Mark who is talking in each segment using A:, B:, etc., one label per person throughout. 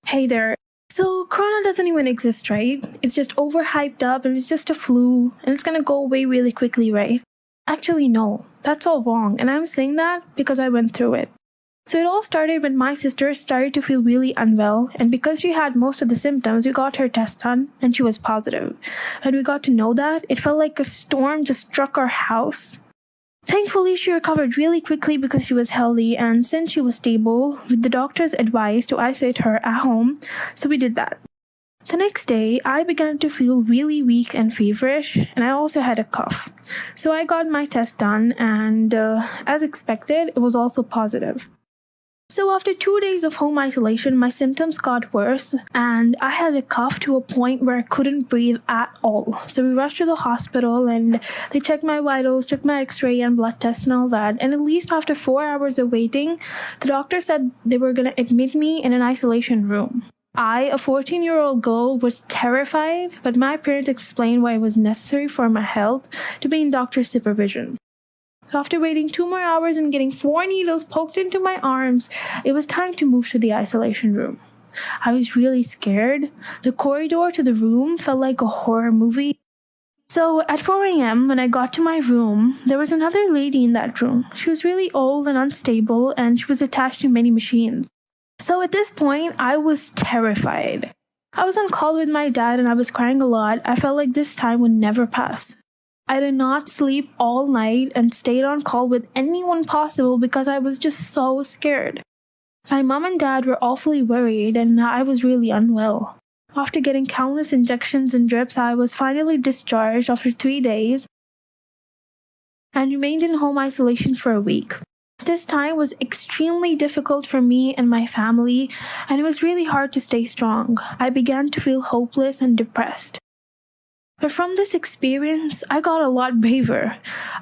A: Hey there. So, Corona doesn't even exist, right? It's just overhyped up and it's just a flu and it's gonna go away really quickly, right? Actually, no. That's all wrong. And I'm saying that because I went through it. So, it all started when my sister started to feel really unwell, and because she had most of the symptoms, we got her test done and she was positive. When we got to know that, it felt like a storm just struck our house. Thankfully, she recovered really quickly because she was healthy, and since she was stable, with the doctor's advice to isolate her at home, so we did that. The next day, I began to feel really weak and feverish, and I also had a cough. So I got my test done, and as expected, it was also positive. So after 2 days of home isolation, my symptoms got worse and I had a cough to a point where I couldn't breathe at all. So we rushed to the hospital and they checked my vitals, took my x-ray and blood test and all that. And at least after 4 hours of waiting, the doctor said they were going to admit me in an isolation room. I, a 14-year-old girl, was terrified, but my parents explained why it was necessary for my health to be in doctor's supervision. So after waiting 2 more hours and getting 4 needles poked into my arms, it was time to move to the isolation room. I was really scared. The corridor to the room felt like a horror movie. So at 4 a.m., when I got to my room, there was another lady in that room. She was really old and unstable, and she was attached to many machines. So at this point, I was terrified. I was on call with my dad and I was crying a lot. I felt like this time would never pass. I did not sleep all night and stayed on call with anyone possible because I was just so scared. My mom and dad were awfully worried and I was really unwell. After getting countless injections and drips, I was finally discharged after 3 days and remained in home isolation for a week. This time was extremely difficult for me and my family, and it was really hard to stay strong. I began to feel hopeless and depressed. But from this experience, I got a lot braver.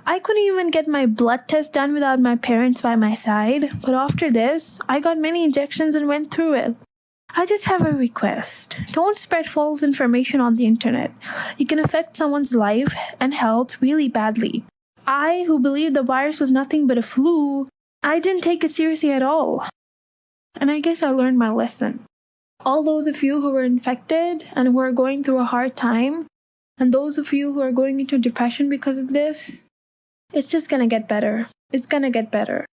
A: I couldn't even get my blood test done without my parents by my side, but after this, I got many injections and went through it. I just have a request. Don't spread false information on the internet. It can affect someone's life and health really badly. I, who believed the virus was nothing but a flu, I didn't take it seriously at all. And I guess I learned my lesson. All those of you who were infected and who are going through a hard time, and those of you who are going into depression because of this, it's just gonna get better. It's gonna get better.